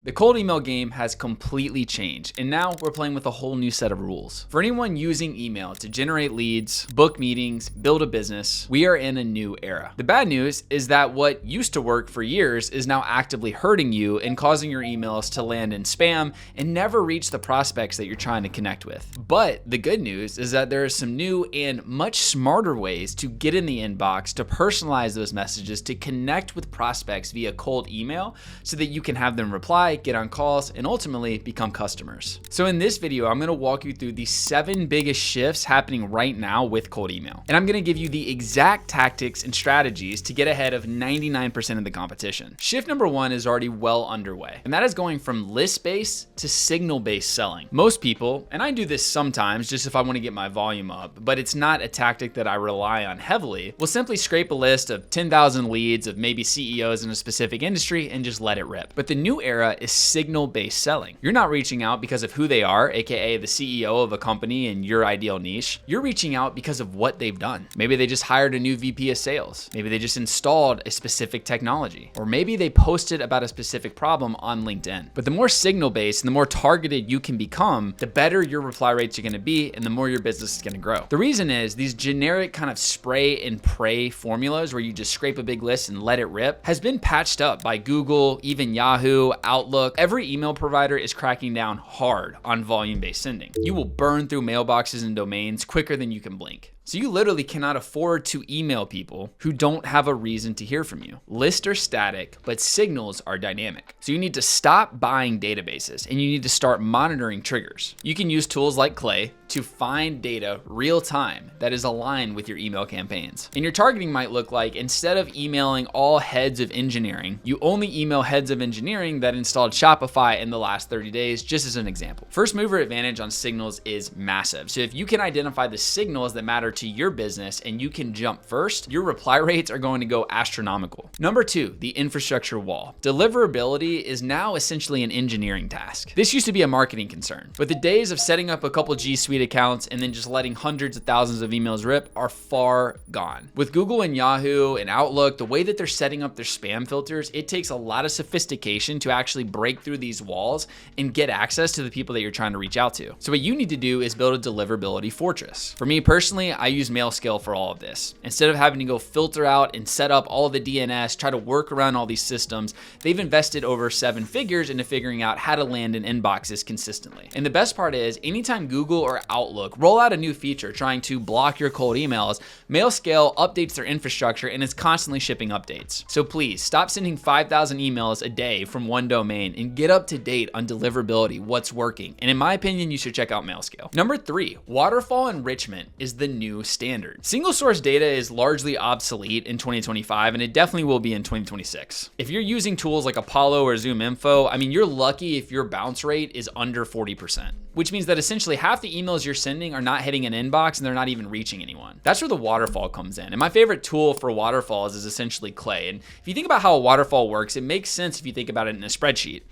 The cold email game has completely changed, and now we're playing with a whole new set of rules. For anyone using email to generate leads, book meetings, build a business, we are in a new era. The bad news is that what used to work for years is now actively hurting you and causing your emails to land in spam and never reach the prospects that you're trying to connect with. But the good news is that there are some new and much smarter ways to get in the inbox, to personalize those messages, to connect with prospects via cold email so that you can have them reply, get on calls, and ultimately become customers. So in this video, I'm gonna walk you through the 7 biggest shifts happening right now with cold email. And I'm gonna give you the exact tactics and strategies to get ahead of 99% of the competition. Shift number 1 is already well underway, and that is going from list-based to signal-based selling. Most people, and I do this sometimes just if I wanna get my volume up, but it's not a tactic that I rely on heavily, will simply scrape a list of 10,000 leads of maybe CEOs in a specific industry and just let it rip. But the new era is signal-based selling. You're not reaching out because of who they are, aka the CEO of a company in your ideal niche. You're reaching out because of what they've done. Maybe they just hired a new VP of sales. Maybe they just installed a specific technology. Or maybe they posted about a specific problem on LinkedIn. But the more signal-based and the more targeted you can become, the better your reply rates are gonna be and the more your business is gonna grow. The reason is these generic kind of spray and pray formulas where you just scrape a big list and let it rip has been patched up by Google, even Yahoo, Outlook. Every email provider is cracking down hard on volume-based sending. You will burn through mailboxes and domains quicker than you can blink. So you literally cannot afford to email people who don't have a reason to hear from you. Lists are static, but signals are dynamic. So you need to stop buying databases and you need to start monitoring triggers. You can use tools like Clay to find data real time that is aligned with your email campaigns. And your targeting might look like, instead of emailing all heads of engineering, you only email heads of engineering that installed Shopify in the last 30 days, just as an example. First mover advantage on signals is massive. So if you can identify the signals that matter to your business and you can jump first, your reply rates are going to go astronomical. Number 2, the infrastructure wall. Deliverability is now essentially an engineering task. This used to be a marketing concern, but the days of setting up a couple G Suite accounts and then just letting hundreds of thousands of emails rip are far gone. With Google and Yahoo and Outlook, the way that they're setting up their spam filters, it takes a lot of sophistication to actually break through these walls and get access to the people that you're trying to reach out to. So what you need to do is build a deliverability fortress. For me personally, I use MailScale for all of this. Instead of having to go filter out and set up all the DNS, try to work around all these systems, they've invested over 7 figures into figuring out how to land in inboxes consistently. And the best part is, anytime Google or Outlook roll out a new feature trying to block your cold emails, MailScale updates their infrastructure and is constantly shipping updates. So please stop sending 5,000 emails a day from one domain and get up to date on deliverability, what's working. And in my opinion, you should check out MailScale. Number 3, Waterfall enrichment is the new standard. Single source data is largely obsolete in 2025, and it definitely will be in 2026. If you're using tools like Apollo or ZoomInfo, I mean, you're lucky if your bounce rate is under 40%, which means that essentially half the emails you're sending are not hitting an inbox and they're not even reaching anyone. That's where the waterfall comes in. And my favorite tool for waterfalls is essentially Clay. And if you think about how a waterfall works, it makes sense if you think about it in a spreadsheet.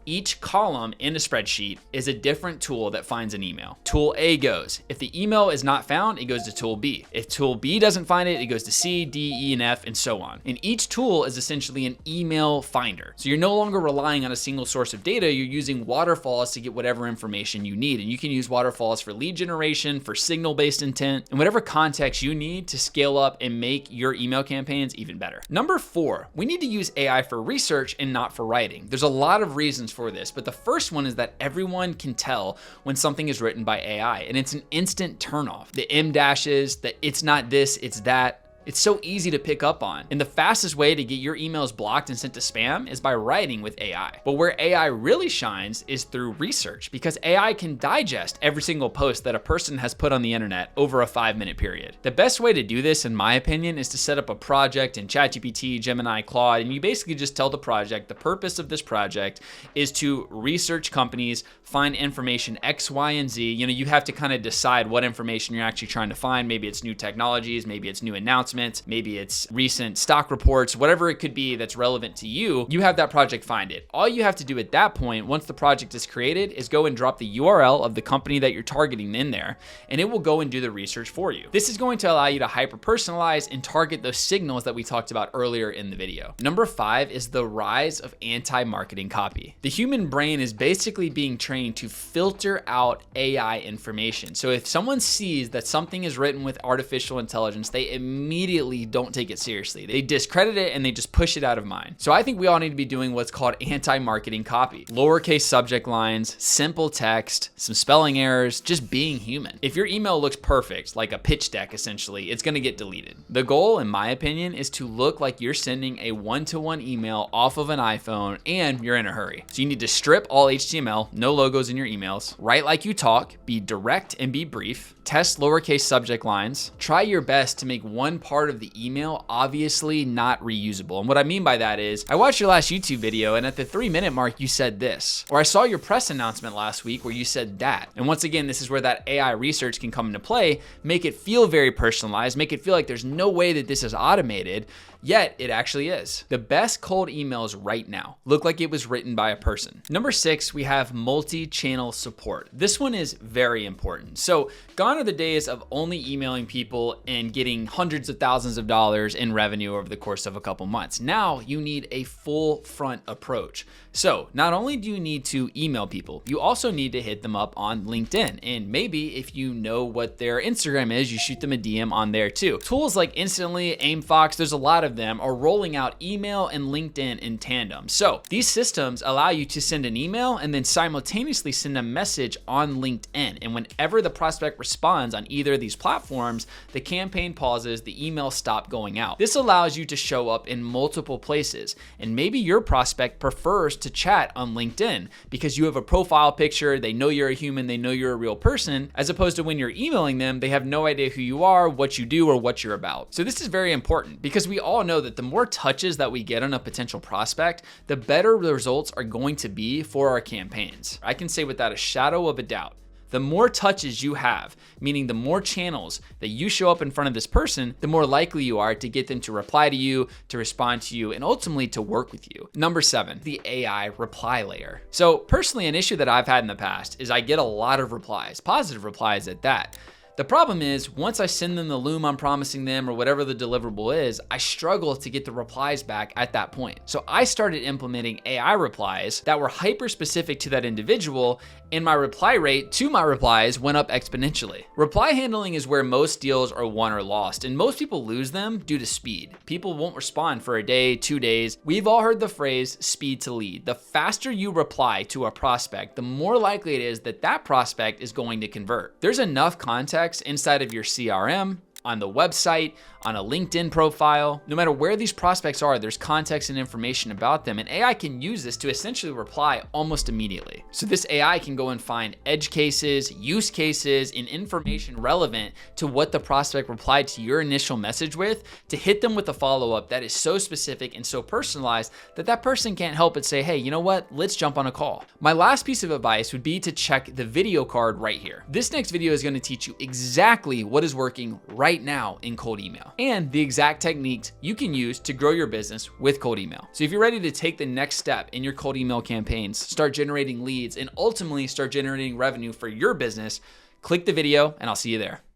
Each column in a spreadsheet is a different tool that finds an email. Tool A goes. If the email is not found, it goes to tool B. If tool B doesn't find it, it goes to C, D, E, and F, and so on. And each tool is essentially an email finder. So you're no longer relying on a single source of data, you're using waterfalls to get whatever information you need. And you can use waterfalls for lead generation, for signal-based intent, and whatever context you need to scale up and make your email campaigns even better. Number 4, we need to use AI for research and not for writing. There's a lot of reasons for this, but the first one is that everyone can tell when something is written by AI, and it's an instant turnoff. The M dashes, that it's not this, it's that. It's so easy to pick up on. And the fastest way to get your emails blocked and sent to spam is by writing with AI. But where AI really shines is through research, because AI can digest every single post that a person has put on the internet over a 5-minute period. The best way to do this, in my opinion, is to set up a project in ChatGPT, Gemini, Claude, and you basically just tell the project, the purpose of this project is to research companies, find information X, Y, and Z. You know, you have to kind of decide what information you're actually trying to find. Maybe it's new technologies, maybe it's new announcements, investment, maybe it's recent stock reports, whatever it could be that's relevant to you, you have that project find it. All you have to do at that point, once the project is created, is go and drop the URL of the company that you're targeting in there, and it will go and do the research for you. This is going to allow you to hyper-personalize and target those signals that we talked about earlier in the video. Number 5 is the rise of anti-marketing copy. The human brain is basically being trained to filter out AI information. So if someone sees that something is written with artificial intelligence, they immediately don't take it seriously. They discredit it and they just push it out of mind. So I think we all need to be doing what's called anti-marketing copy. Lowercase subject lines, simple text, some spelling errors, just being human. If your email looks perfect, like a pitch deck essentially, it's gonna get deleted. The goal, in my opinion, is to look like you're sending a one-to-one email off of an iPhone and you're in a hurry. So you need to strip all HTML, no logos in your emails, write like you talk, be direct and be brief, test lowercase subject lines, try your best to make one part of the email obviously not reusable. And what I mean by that is, I watched your last YouTube video and at the 3-minute mark you said this, or I saw your press announcement last week where you said that. And once again, this is where that AI research can come into play, make it feel very personalized, make it feel like there's no way that this is automated, yet it actually is. The best cold emails right now look like it was written by a person. Number 6, we have multi-channel support. This one is very important. So gone are the days of only emailing people and getting hundreds of thousands of dollars in revenue over the course of a couple months. Now you need a full front approach. So not only do you need to email people, you also need to hit them up on LinkedIn. And maybe if you know what their Instagram is, you shoot them a DM on there too. Tools like Instantly, AimFox, there's a lot of them are rolling out email and LinkedIn in tandem. So these systems allow you to send an email and then simultaneously send a message on LinkedIn. And whenever the prospect responds on either of these platforms, the campaign pauses, the emails stop going out. This allows you to show up in multiple places. And maybe your prospect prefers to chat on LinkedIn because you have a profile picture, they know you're a human, they know you're a real person, as opposed to when you're emailing them, they have no idea who you are, what you do, or what you're about. So this is very important because we all know that the more touches that we get on a potential prospect, the better the results are going to be for our campaigns. I can say without a shadow of a doubt, the more touches you have, meaning the more channels that you show up in front of this person, the more likely you are to get them to reply to you, to respond to you, and ultimately to work with you. Number 7, the AI reply layer. So personally, an issue that I've had in the past is I get a lot of replies, positive replies at that. The problem is, once I send them the loom I'm promising them or whatever the deliverable is, I struggle to get the replies back at that point. So I started implementing AI replies that were hyper specific to that individual, and my reply rate to my replies went up exponentially. Reply handling is where most deals are won or lost, and most people lose them due to speed. People won't respond for a day, 2 days. We've all heard the phrase speed to lead. The faster you reply to a prospect, the more likely it is that that prospect is going to convert. There's enough context inside of your CRM, on the website, on a LinkedIn profile. No matter where these prospects are, there's context and information about them, and AI can use this to essentially reply almost immediately. So this AI can go and find edge cases, use cases, and information relevant to what the prospect replied to your initial message with to hit them with a follow-up that is so specific and so personalized that that person can't help but say, hey, you know what? Let's jump on a call. My last piece of advice would be to check the video card right here. This next video is going to teach you exactly what is working right now in cold email and the exact techniques you can use to grow your business with cold email. So if you're ready to take the next step in your cold email campaigns, start generating leads, and ultimately start generating revenue for your business, click the video and I'll see you there.